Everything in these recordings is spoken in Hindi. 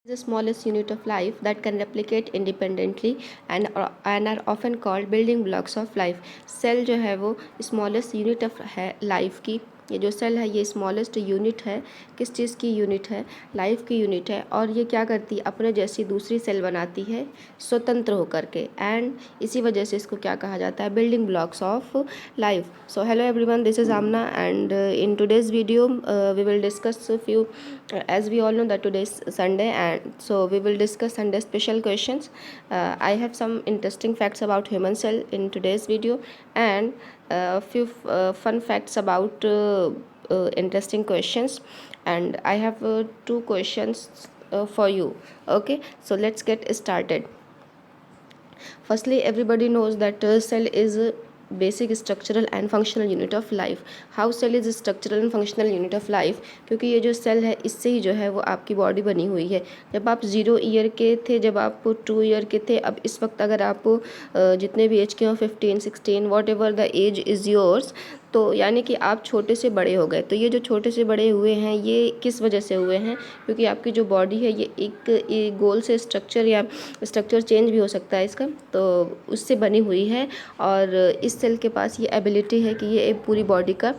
The smallest unit of life that can replicate independently and are often called building blocks of life. Cell जो है वो स्मॉलेस्ट यूनिट ऑफ है लाइफ की। ये जो सेल है ये स्मॉलेस्ट यूनिट है। किस चीज़ की यूनिट है? लाइफ की यूनिट है। और ये क्या करती है? अपने जैसी दूसरी सेल बनाती है स्वतंत्र होकर के, एंड इसी वजह से इसको क्या कहा जाता है? Building blocks of life. So hello everyone, this is Amna, and in today's video we will discuss a few, as we all know that today is Sunday, and so we will discuss Sunday special questions. I have some interesting facts about human cell in today's video, and a few fun facts about interesting questions, and I have two questions for you. Okay, so let's get started. Firstly, everybody knows that cell is a basic structural and functional unit of life. How cell is a structural and functional unit of life? क्योंकि ये जो सेल है इससे ही जो है वो आपकी बॉडी बनी हुई है। जब आप 0 ईयर के थे, जब आप 2 ईयर के थे, अब इस वक्त अगर आप जितने भी एज के हो, 15, 16, whatever the age is yours, तो यानी कि आप छोटे से बड़े हो गए। तो ये जो छोटे से बड़े हुए हैं ये किस वजह से हुए हैं? क्योंकि आपकी जो बॉडी है ये एक गोल से स्ट्रक्चर, या स्ट्रक्चर चेंज भी हो सकता है इसका, तो उससे बनी हुई है। और इस सेल के पास ये एबिलिटी है कि ये एक पूरी बॉडी का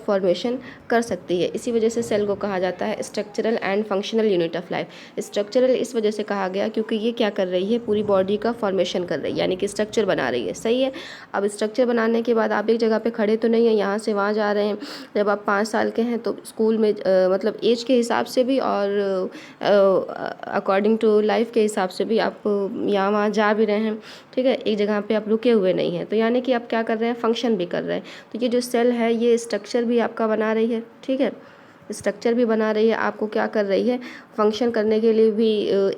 फॉर्मेशन कर सकती है। इसी वजह से सेल को कहा जाता है structural and functional unit of life. Structural इस वजह से कहा गया क्योंकि ये क्या कर रही है? पूरी बॉडी का फॉर्मेशन कर रही है, यानी कि स्ट्रक्चर बना रही है। सही है। अब स्ट्रक्चर बनाने के बाद आप एक जगह पे खड़े तो नहीं है, यहाँ से वहाँ जा रहे हैं। जब आप 5 साल के हैं तो स्कूल में मतलब एज के हिसाब से भी और अकॉर्डिंग टू लाइफ के हिसाब से भी आप यहाँ वहाँ जा भी रहे हैं। ठीक है, एक जगह पे आप रुके हुए नहीं हैं, तो यानी कि आप क्या कर रहे हैं? फंक्शन भी कर रहे हैं। तो ये जो सेल है ये स्ट्रक्चर भी आपका बना रही है। ठीक है, स्ट्रक्चर भी बना रही है, आपको क्या कर रही है? फंक्शन करने के लिए भी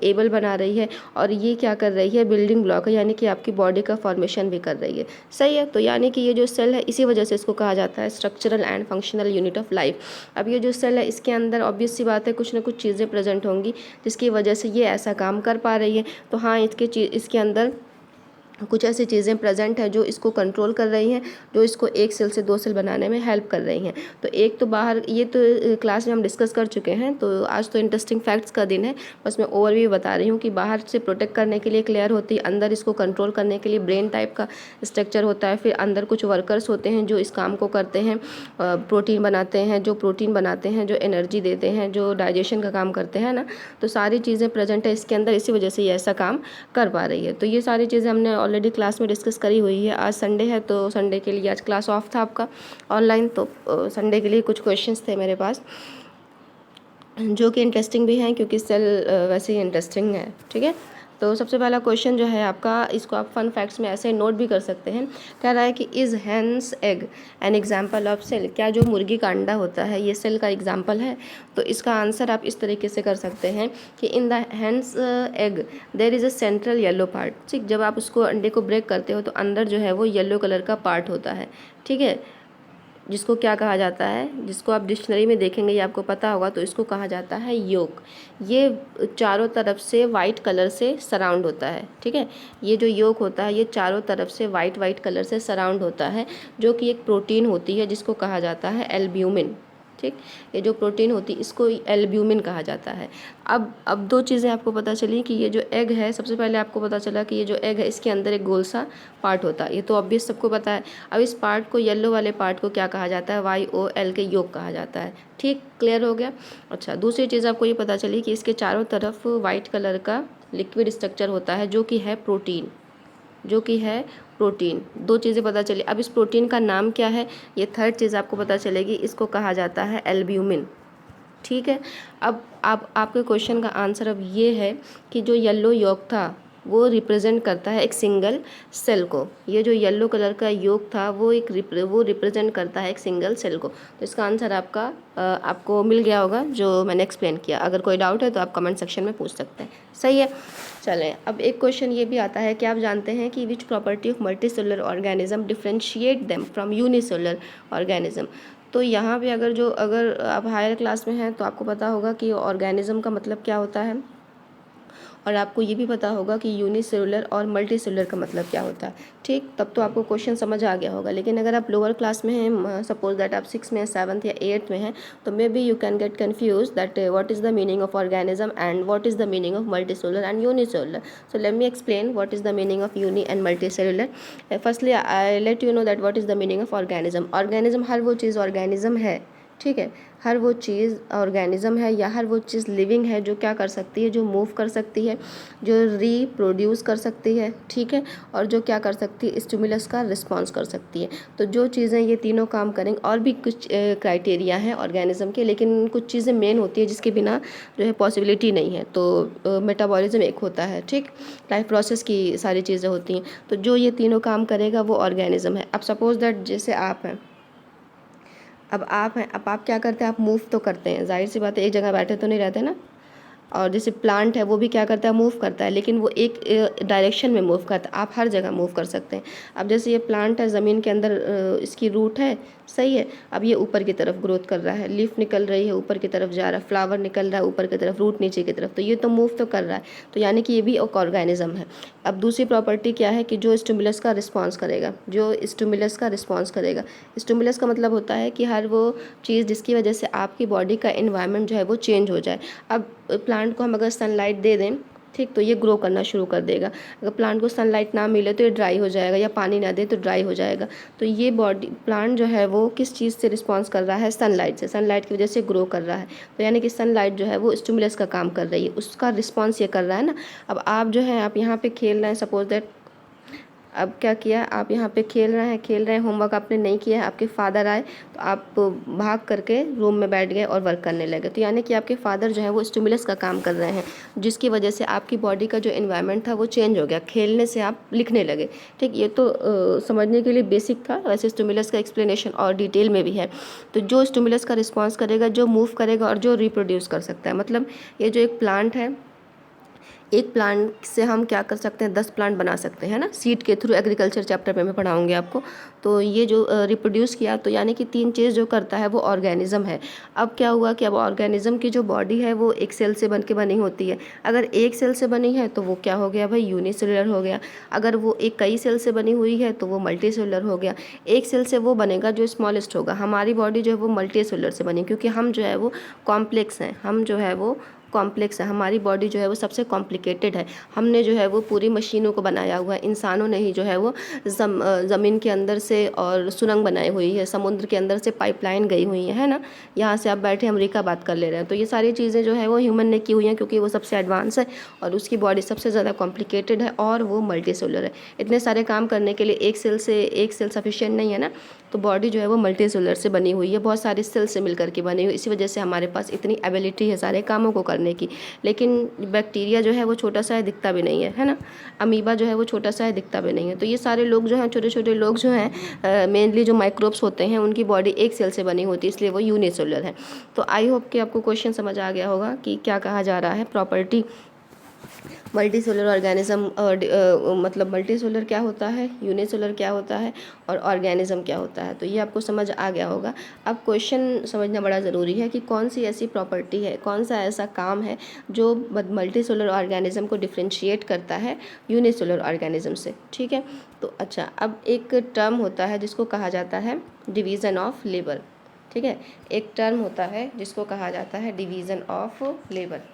एबल बना रही है। और ये क्या कर रही है? बिल्डिंग ब्लॉक है, यानी कि आपकी बॉडी का फॉर्मेशन भी कर रही है। सही है। तो यानी कि ये जो सेल है इसी वजह से इसको कहा जाता है structural and functional unit of life. अब ये जो सेल है इसके अंदर ऑब्वियस सी बात है कुछ ना कुछ चीज़ें प्रेजेंट होंगी जिसकी वजह से ये ऐसा काम कर पा रही है। तो हाँ, इसके अंदर कुछ ऐसी चीज़ें प्रेजेंट हैं जो इसको कंट्रोल कर रही हैं, जो इसको एक सेल से 2 सेल बनाने में हेल्प कर रही हैं। तो एक तो बाहर, ये तो क्लास में हम डिस्कस कर चुके हैं, तो आज तो इंटरेस्टिंग फैक्ट्स का दिन है। बस मैं ओवरव्यू बता रही हूँ कि बाहर से प्रोटेक्ट करने के लिए एक लेयर होती है, अंदर इसको कंट्रोल करने के लिए ब्रेन टाइप का स्ट्रक्चर होता है, फिर अंदर कुछ वर्कर्स होते हैं जो इस काम को करते हैं, प्रोटीन बनाते हैं, जो एनर्जी देते हैं, जो डाइजेशन का काम करते हैं ना। तो सारी चीज़ें प्रेजेंट है इसके अंदर, इसी वजह से ये ऐसा काम कर पा रही है। तो ये सारी चीज़ें हमने ऑलरेडी क्लास में डिस्कस करी हुई है। आज संडे है तो संडे के लिए आज क्लास ऑफ था आपका ऑनलाइन, तो संडे के लिए कुछ क्वेश्चंस थे मेरे पास जो कि इंटरेस्टिंग भी हैं, क्योंकि सेल वैसे ही इंटरेस्टिंग है। ठीक है, तो सबसे पहला क्वेश्चन जो है आपका, इसको आप फन फैक्ट्स में ऐसे नोट भी कर सकते हैं। कह रहा है कि is hen's egg an example of cell? क्या जो मुर्गी का अंडा होता है ये सेल का एग्जाम्पल है? तो इसका आंसर आप इस तरीके से कर सकते हैं कि in the hen's egg there is a central yellow part. ठीक, जब आप उसको अंडे को ब्रेक करते हो तो अंदर जो है वो येलो कलर का पार्ट होता है। ठीक है, जिसको क्या कहा जाता है? जिसको आप डिक्शनरी में देखेंगे ये आपको पता होगा, तो इसको कहा जाता है योक। ये चारों तरफ से वाइट कलर से सराउंड होता है। ठीक है, ये जो योक होता है ये चारों तरफ से वाइट कलर से सराउंड होता है, जो कि एक प्रोटीन होती है जिसको कहा जाता है एल्ब्यूमिन। ठीक, ये जो प्रोटीन होती है इसको एल्ब्यूमिन कहा जाता है। अब दो चीज़ें आपको पता चली कि ये जो एग है, सबसे पहले आपको पता चला कि ये जो एग है इसके अंदर एक गोल सा पार्ट होता है, ये तो ऑब्वियस सबको पता है। अब इस पार्ट को, येलो वाले पार्ट को क्या कहा जाता है? YOL के योग कहा जाता है। ठीक, क्लियर हो गया। अच्छा, दूसरी चीज़ आपको ये पता चली कि इसके चारों तरफ वाइट कलर का लिक्विड स्ट्रक्चर होता है जो कि है प्रोटीन, दो चीज़ें पता चली। अब इस प्रोटीन का नाम क्या है? ये थर्ड चीज़ आपको पता चलेगी, इसको कहा जाता है एल्ब्यूमिन। ठीक है, अब आपके क्वेश्चन का आंसर अब ये है कि जो येलो यॉक था वो रिप्रेजेंट करता है एक सिंगल सेल को। ये जो येलो कलर का योग था वो रिप्रेजेंट करता है एक सिंगल सेल को। तो इसका आंसर आपको मिल गया होगा जो मैंने एक्सप्लेन किया। अगर कोई डाउट है तो आप कमेंट सेक्शन में पूछ सकते हैं। सही है, चलें। अब एक क्वेश्चन ये भी आता है कि आप जानते हैं कि which property of multicellular organism differentiate them from unicellular organism? तो यहाँ पे अगर आप हायर क्लास में हैं तो आपको पता होगा कि ऑर्गेनिज्म का मतलब क्या होता है। और आपको ये भी पता होगा कि यूनिसेलुलर और मल्टी सेलुलर का मतलब क्या होता है। ठीक, तब तो आपको क्वेश्चन समझ आ गया होगा। लेकिन अगर आप लोअर क्लास में हैं, सपोज दैट आप 6 में, 7th या 8th में हैं, तो may be you can get confuse that what is the meaning of organism and what is the meaning of multi cellular and unicellular. So let me explain what is the meaning of uni and multi cellular. Firstly I let you know that what is the meaning of organism. Organism हर वो चीज़ ऑर्गेनिज्म है, ठीक है, हर वो चीज़ ऑर्गेनिज्म है या हर वो चीज़ लिविंग है जो क्या कर सकती है, जो मूव कर सकती है, जो रीप्रोड्यूस कर सकती है, ठीक है, और जो क्या कर सकती है, स्टिमुलस का रिस्पॉन्स कर सकती है। तो जो चीज़ें ये तीनों काम करेंगे, और भी कुछ क्राइटेरिया हैं ऑर्गेनिज्म के, लेकिन कुछ चीज़ें मेन होती है जिसके बिना जो है पॉसिबिलिटी नहीं है। तो मेटाबॉलिज्म एक होता है, ठीक, लाइफ प्रोसेस की सारी चीज़ें होती हैं। तो जो ये तीनों काम करेगा वो ऑर्गेनिज्म है। अब सपोज दैट जैसे आप हैं, अब आप हैं, अब आप क्या करते हैं, आप मूव तो करते हैं, जाहिर सी बात है, एक जगह बैठे तो नहीं रहते ना। और जैसे प्लांट है वो भी क्या करता है, मूव करता है, लेकिन वो एक डायरेक्शन में मूव करता है। आप हर जगह मूव कर सकते हैं। अब जैसे ये प्लांट है, ज़मीन के अंदर इसकी रूट है, सही है, अब ये ऊपर की तरफ ग्रोथ कर रहा है, लीफ निकल रही है, ऊपर की तरफ जा रहा है, फ्लावर निकल रहा है ऊपर की तरफ, रूट नीचे की तरफ, तो ये तो मूव तो कर रहा है, तो यानी कि ये भी एक ऑर्गेनिज्म है। अब दूसरी प्रॉपर्टी क्या है कि जो स्टिमुलस का रिस्पॉन्स करेगा, जो स्टिमुलस का रिस्पॉन्स करेगा, स्टिमुलस का मतलब होता है कि हर वो चीज़ जिसकी वजह से आपकी बॉडी का एनवायरनमेंट जो है वो चेंज हो जाए। अब प्लांट को हम अगर सनलाइट दे दें, ठीक, तो ये ग्रो करना शुरू कर देगा। अगर प्लांट को सनलाइट ना मिले तो ये ड्राई हो जाएगा, या पानी ना दे तो ड्राई हो जाएगा। तो ये बॉडी प्लांट जो है वो किस चीज़ से रिस्पॉन्स कर रहा है, सनलाइट से, सनलाइट की वजह से ग्रो कर रहा है। तो यानी कि सनलाइट जो है वो स्टिमुलस का काम कर रही है, उसका रिस्पॉन्स ये कर रहा है ना। अब आप जो है, आप यहाँ पे खेल रहे हैं, सपोज दैट अब क्या किया, आप यहाँ पे खेल रहे हैं, होमवर्क आपने नहीं किया है, आपके फादर आए तो आप भाग करके रूम में बैठ गए और वर्क करने लगे। तो यानी कि आपके फादर जो है वो स्टिमुलस का काम कर रहे हैं, जिसकी वजह से आपकी बॉडी का जो एनवायरनमेंट था वो चेंज हो गया। खेलने से आप लिखने लगे, ठीक, ये तो समझने के लिए बेसिक था। वैसे स्टिमुलस का एक्सप्लेनेशन और डिटेल में भी है। तो जो स्टिमुलस का रिस्पॉन्स करेगा, जो मूव करेगा और जो रिप्रोड्यूस कर सकता है, मतलब ये जो एक प्लांट है, एक प्लांट से हम क्या कर सकते हैं, 10 प्लांट बना सकते हैं ना, सीड के थ्रू। एग्रीकल्चर चैप्टर में मैं पढ़ाऊंगी आपको। तो ये जो रिप्रोड्यूस किया, तो यानी कि 3 चीज़ जो करता है वो ऑर्गेनिज्म है। अब क्या हुआ कि अब ऑर्गेनिज्म की जो बॉडी है वो एक सेल से बन के बनी होती है। अगर एक सेल से बनी है तो वो क्या हो गया भाई, यूनिसेलुलर हो गया। अगर वो एक कई सेल से बनी हुई है तो वो मल्टी सेलुलर हो गया। एक सेल से वो बनेगा जो स्मॉलेस्ट होगा। हमारी बॉडी जो है वो मल्टी सेलुलर से बनी, क्योंकि हम जो है वो कॉम्प्लेक्स हैं, हम जो है वो कॉम्प्लेक्स है, हमारी बॉडी जो है वो सबसे कॉम्प्लिकेटेड है। हमने जो है वो पूरी मशीनों को बनाया हुआ है, इंसानों ने ही जो है वो ज़मीन के अंदर से और सुरंग बनाई हुई है, समुद्र के अंदर से पाइपलाइन गई हुई है ना। यहाँ से आप बैठे अमेरिका बात कर ले रहे हैं, तो ये सारी चीज़ें जो है वो ह्यूमन ने की हुई हैं, क्योंकि वो सबसे एडवांस है और उसकी बॉडी सबसे ज़्यादा कॉम्प्लिकेटेड है और वो मल्टी सेलुलर है। इतने सारे काम करने के लिए एक सेल सफिशिएंट नहीं है ना। तो बॉडी जो है वो मल्टी सेलुलर से बनी हुई है, बहुत सारे सेल से मिलकर के बनी हुई, इसी वजह से हमारे पास इतनी एबिलिटी है सारे कामों को करने की। लेकिन बैक्टीरिया जो है वो छोटा सा है, दिखता भी नहीं है ना। अमीबा जो है वो छोटा सा है, दिखता भी नहीं है। तो ये सारे लोग जो हैं, छोटे छोटे लोग जो हैं, मेनली जो माइक्रोब्स होते हैं, उनकी बॉडी एक सेल से बनी होती है, इसलिए वो यूनिसेलुलर है। तो आई होप कि आपको क्वेश्चन समझ आ गया होगा कि क्या कहा जा रहा है। प्रॉपर्टी मल्टी सेलुलर ऑर्गेनिज्म, मतलब मल्टी सेलुलर क्या होता है, यूनिसेलुलर क्या होता है और ऑर्गेनिज्म क्या होता है, तो ये आपको समझ आ गया होगा। अब क्वेश्चन समझना बड़ा ज़रूरी है कि कौन सी ऐसी प्रॉपर्टी है, कौन सा ऐसा काम है जो मल्टी सेलुलर ऑर्गेनिज्म को डिफ्रेंशिएट करता है यूनिसेलुलर ऑर्गेनिज्म से, ठीक है। तो अच्छा, अब एक टर्म होता है जिसको कहा जाता है डिवीज़न ऑफ लेबर, ठीक है। एक टर्म होता है जिसको कहा जाता है division of labour.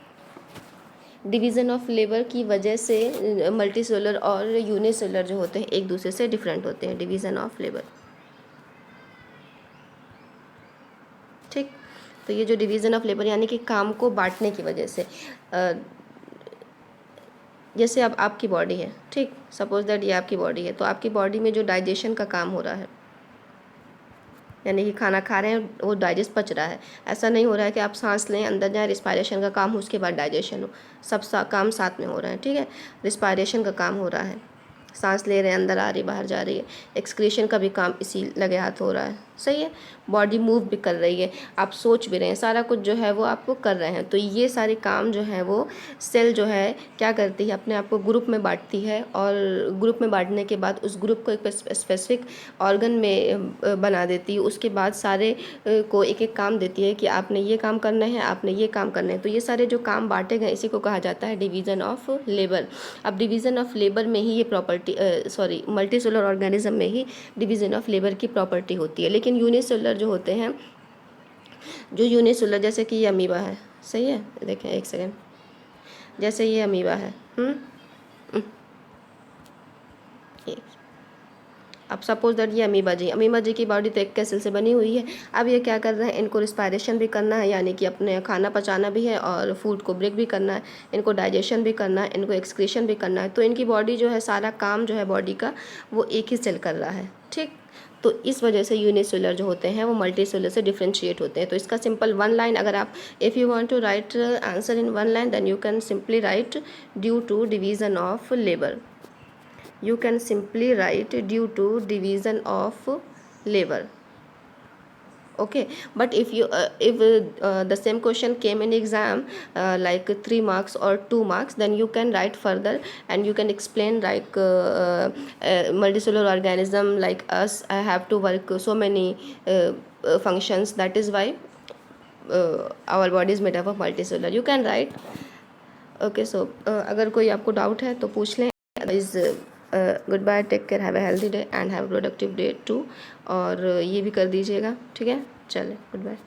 Division of labour की वजह से मल्टी सेलुलर और यूनिसेलुलर जो होते हैं एक दूसरे से डिफरेंट होते हैं। डिवीज़न ऑफ लेबर, ठीक। तो ये जो डिवीज़न ऑफ लेबर यानी कि काम को बांटने की वजह से, जैसे अब आपकी बॉडी है, ठीक, सपोज दैट ये आपकी बॉडी है, तो आपकी बॉडी में जो डाइजेशन का काम हो रहा है, यानी कि खाना खा रहे हैं वो डाइजेस्ट पच रहा है। ऐसा नहीं हो रहा है कि आप सांस लें, अंदर जाए, रिस्पायरेशन का काम हो, उसके बाद डाइजेशन हो, सब काम साथ में हो रहा है, ठीक है। रिस्पायरेशन का काम हो रहा है, सांस ले रहे हैं, अंदर आ रही बाहर जा रही है। एक्सक्रीशन का भी काम इसी लगे हाथ हो रहा है, सही है, बॉडी मूव भी कर रही है, आप सोच भी रहे हैं, सारा कुछ जो है वो आप कर रहे हैं। तो ये सारे काम जो है वो सेल जो है क्या करती है, अपने आप को ग्रुप में बांटती है, और ग्रुप में बांटने के बाद उस ग्रुप को एक स्पेसिफिक ऑर्गन में बना देती है। उसके बाद सारे को एक एक काम देती है कि आपने ये काम करना है, आपने ये काम करना है। तो ये सारे जो काम बांटे गए इसी को कहा जाता है डिवीज़न ऑफ लेबर। अब डिवीज़न ऑफ लेबर में ही ये प्रॉपर्टी मल्टी सेलुलर ऑर्गेनिज्म में ही डिवीज़न ऑफ लेबर की प्रॉपर्टी होती है। लेकिन यूनिसेलुलर जो होते हैं, जो यूनिसेलुलर जैसे कि ये अमीबा है, सही है, देखें एक सेकेंड, जैसे ये अमीबा है, अब सपोज दैट ये अमीबा जी की बॉडी तो एक कैसल से बनी हुई है। अब ये क्या कर रहे हैं, इनको रिस्पायरेशन भी करना है, यानी कि अपने खाना पचाना भी है और फूड को ब्रेक भी करना है, इनको डाइजेशन भी करना है, इनको एक्सक्रीशन भी करना है। तो इनकी बॉडी जो है, सारा काम जो है बॉडी का वो एक ही सेल कर रहा है, ठीक। तो इस वजह से यूनिसेलुलर जो होते हैं वो मल्टी सेलुलर से डिफ्रेंशिएट होते हैं। तो इसका सिंपल वन लाइन, अगर आप if you want to write answer in one line, then you can simply write due to division of labour. You can simply write due to division of labor. Okay, but if you if the same question came in exam like 3 marks or 2 marks, then you can write further and you can explain like multicellular organism like us have to work so many functions, that is why our body is made up of multicellular. You can write. Okay, so अगर कोई आपको डाउट है तो पूछ लें। Is goodbye, take care, have a healthy day and have a productive day too. और ये भी कर दीजिएगा, ठीक है, चले, गुड बाय।